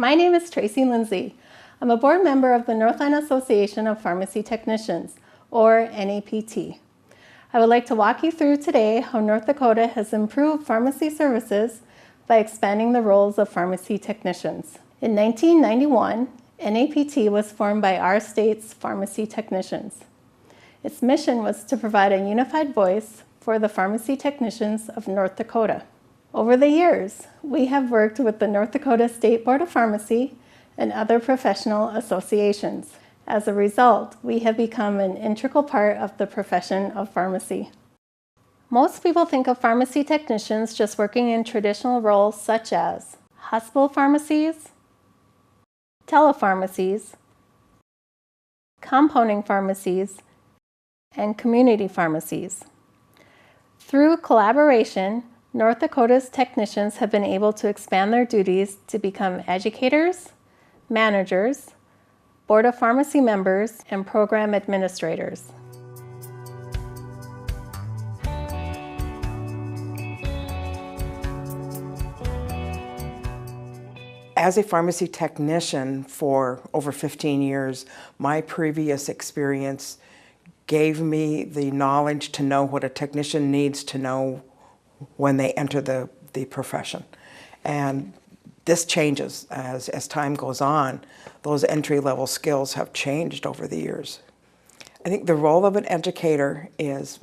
My name is Tracy Lindsay. I'm a board member of the Northland Association of Pharmacy Technicians, or NAPT. I would like to walk you through today how North Dakota has improved pharmacy services by expanding the roles of pharmacy technicians. In 1991, NAPT was formed by our state's pharmacy technicians. Its mission was to provide a unified voice for the pharmacy technicians of North Dakota. Over the years, we have worked with the North Dakota State Board of Pharmacy and other professional associations. As a result, we have become an integral part of the profession of pharmacy. Most people think of pharmacy technicians just working in traditional roles such as hospital pharmacies, telepharmacies, compounding pharmacies, and community pharmacies. Through collaboration, North Dakota's technicians have been able to expand their duties to become educators, managers, Board of Pharmacy members, and program administrators. As a pharmacy technician for over 15 years, my previous experience gave me the knowledge to know what a technician needs to know when they enter the profession. And this changes as time goes on. Those entry-level skills have changed over the years. I think the role of an educator is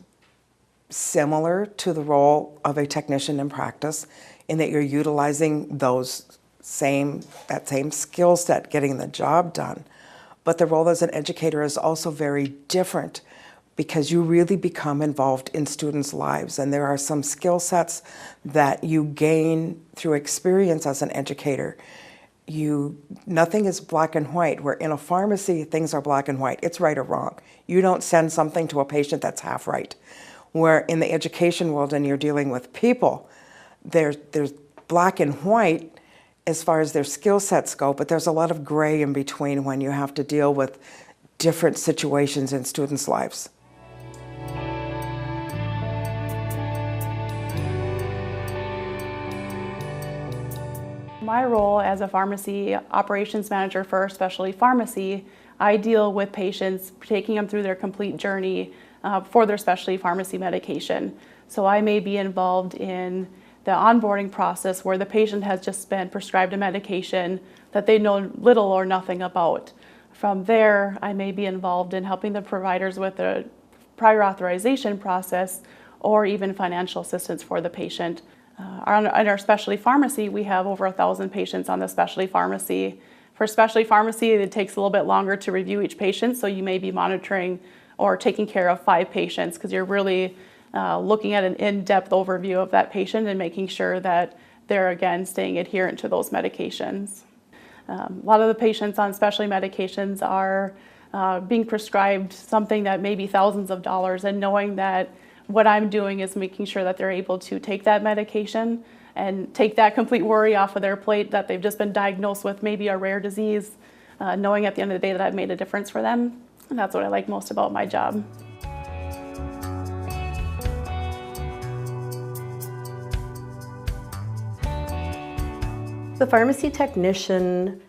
similar to the role of a technician in practice in that you're utilizing that same skill set, getting the job done. But the role as an educator is also very different because you really become involved in students' lives, and there are some skill sets that you gain through experience as an educator. Nothing is black and white, where in a pharmacy things are black and white. It's right or wrong. You don't send something to a patient that's half right. Where in the education world and you're dealing with people, there's black and white as far as their skill sets go, but there's a lot of gray in between when you have to deal with different situations in students' lives. My role as a pharmacy operations manager for a specialty pharmacy, I deal with patients, taking them through their complete journey for their specialty pharmacy medication. So I may be involved in the onboarding process where the patient has just been prescribed a medication that they know little or nothing about. From there, I may be involved in helping the providers with the prior authorization process or even financial assistance for the patient. In our specialty pharmacy, we have over 1,000 patients on the specialty pharmacy. For specialty pharmacy, it takes a little bit longer to review each patient, so you may be monitoring or taking care of 5 patients because you're really looking at an in-depth overview of that patient and making sure that they're, again, staying adherent to those medications. A lot of the patients on specialty medications are being prescribed something that may be thousands of dollars, and knowing that what I'm doing is making sure that they're able to take that medication and take that complete worry off of their plate that they've just been diagnosed with maybe a rare disease, knowing at the end of the day that I've made a difference for them. And that's what I like most about my job. The pharmacy technician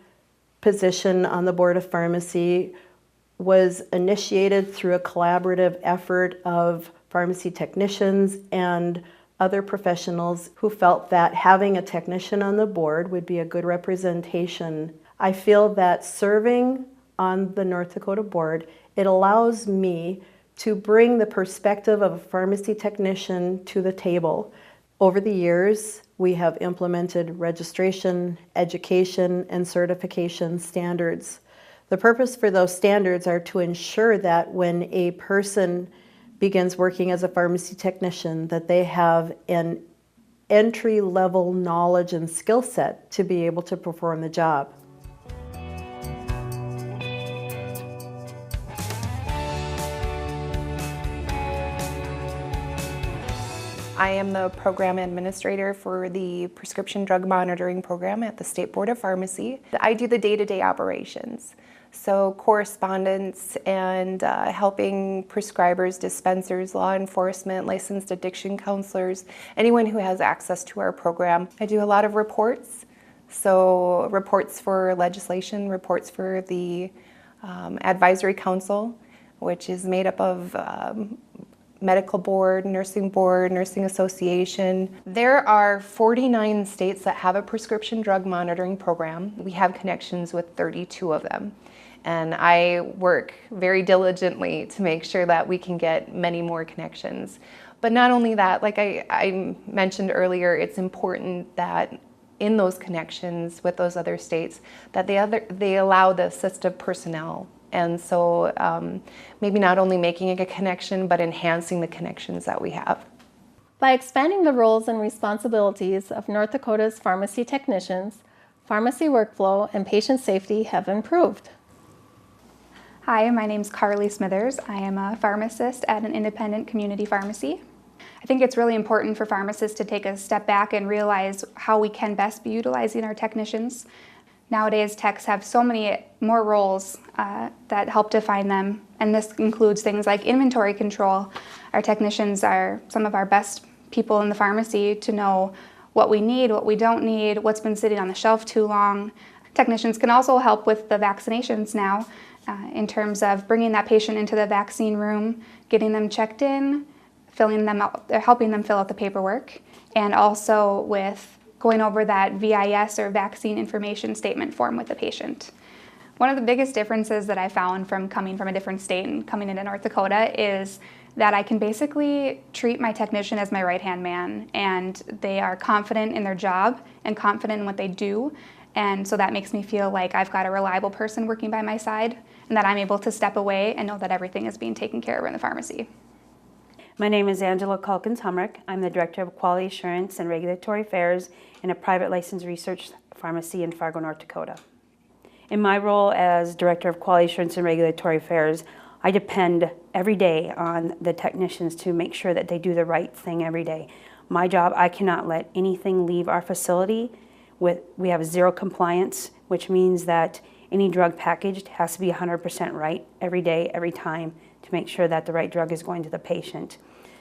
position on the Board of Pharmacy was initiated through a collaborative effort of pharmacy technicians and other professionals who felt that having a technician on the board would be a good representation. I feel that serving on the North Dakota board, it allows me to bring the perspective of a pharmacy technician to the table. Over the years, we have implemented registration, education, and certification standards. The purpose for those standards are to ensure that when a person begins working as a pharmacy technician, that they have an entry-level knowledge and skill set to be able to perform the job. I am the program administrator for the prescription drug monitoring program at the State Board of Pharmacy. I do the day-to-day operations. So correspondence and helping prescribers, dispensers, law enforcement, licensed addiction counselors, anyone who has access to our program. I do a lot of reports. So reports for legislation, reports for the advisory council, which is made up of medical board, nursing association. There are 49 states that have a prescription drug monitoring program. We have connections with 32 of them. And I work very diligently to make sure that we can get many more connections. But not only that, like I mentioned earlier, it's important that in those connections with those other states that they allow the assistive personnel. And so maybe not only making a connection, but enhancing the connections that we have. By expanding the roles and responsibilities of North Dakota's pharmacy technicians, pharmacy workflow and patient safety have improved. Hi, my name's Carly Smithers. I am a pharmacist at an independent community pharmacy. I think it's really important for pharmacists to take a step back and realize how we can best be utilizing our technicians. Nowadays, techs have so many more roles that help define them, and this includes things like inventory control. Our technicians are some of our best people in the pharmacy to know what we need, what we don't need, what's been sitting on the shelf too long. Technicians can also help with the vaccinations now in terms of bringing that patient into the vaccine room, getting them checked in, filling them out, helping them fill out the paperwork, and also with going over that VIS or vaccine information statement form with the patient. One of the biggest differences that I found from coming from a different state and coming into North Dakota is that I can basically treat my technician as my right-hand man, and they are confident in their job and confident in what they do. And so that makes me feel like I've got a reliable person working by my side and that I'm able to step away and know that everything is being taken care of in the pharmacy. My name is Calkins Hamrick. I'm the Director of Quality Assurance and Regulatory Affairs in a private licensed research pharmacy in Fargo, North Dakota. In my role as Director of Quality Assurance and Regulatory Affairs, I depend every day on the technicians to make sure that they do the right thing every day. My job, I cannot let anything leave our facility. We have zero compliance, which means that any drug packaged has to be 100% right every day, every time, to make sure that the right drug is going to the patient.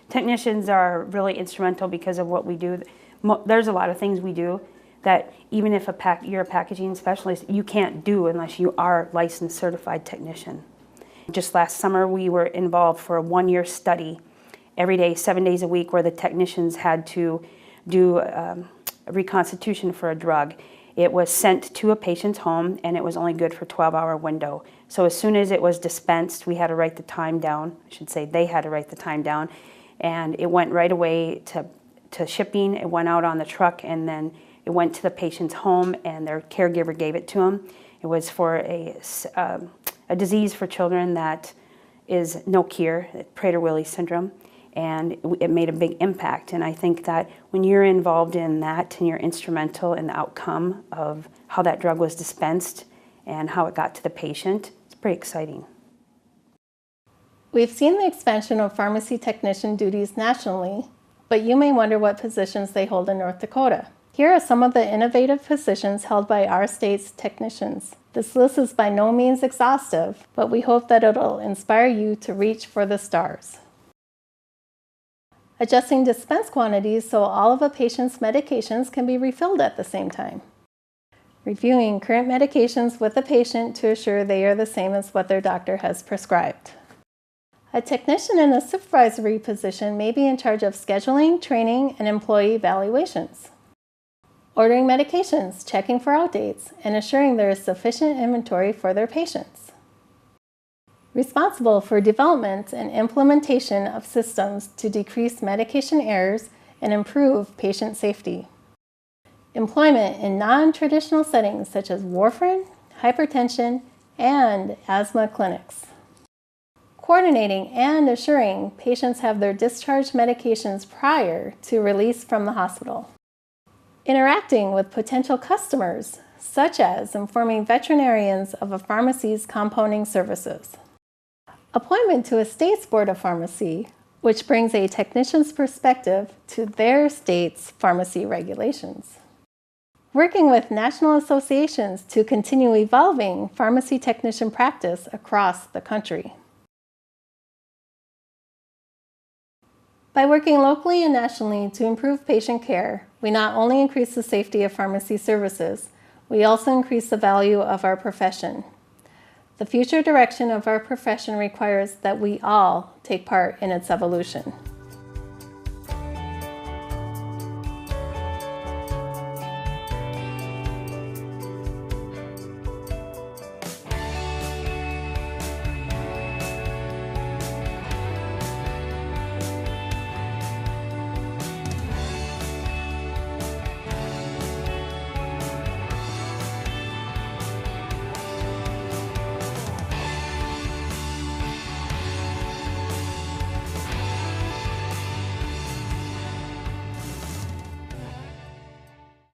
Technicians are really instrumental because of what we do. There's a lot of things we do that even if you're a packaging specialist, you can't do unless you are a licensed certified technician. Just last summer, we were involved for a 1-year study every day, 7 days a week, where the technicians had to do a reconstitution for a drug. It was sent to a patient's home, and it was only good for a 12-hour window. So as soon as it was dispensed, we had to write the time down. I should say they had to write the time down. And it went right away to shipping. It went out on the truck, and then it went to the patient's home, and their caregiver gave it to them. It was for a disease for children that is no cure, Prader-Willi syndrome. And it made a big impact. And I think that when you're involved in that and you're instrumental in the outcome of how that drug was dispensed and how it got to the patient, it's pretty exciting. We've seen the expansion of pharmacy technician duties nationally, but you may wonder what positions they hold in North Dakota. Here are some of the innovative positions held by our state's technicians. This list is by no means exhaustive, but we hope that it'll inspire you to reach for the stars. Adjusting dispense quantities so all of a patient's medications can be refilled at the same time. Reviewing current medications with the patient to assure they are the same as what their doctor has prescribed. A technician in a supervisory position may be in charge of scheduling, training, and employee evaluations. Ordering medications, checking for outdates, and assuring there is sufficient inventory for their patients. Responsible for development and implementation of systems to decrease medication errors and improve patient safety. Employment in non-traditional settings such as warfarin, hypertension, and asthma clinics. Coordinating and assuring patients have their discharge medications prior to release from the hospital. Interacting with potential customers, such as informing veterinarians of a pharmacy's compounding services. Appointment to a state's board of pharmacy, which brings a technician's perspective to their state's pharmacy regulations. Working with national associations to continue evolving pharmacy technician practice across the country. By working locally and nationally to improve patient care, we not only increase the safety of pharmacy services, We also increase the value of our profession. The future direction of our profession requires that we all take part in its evolution.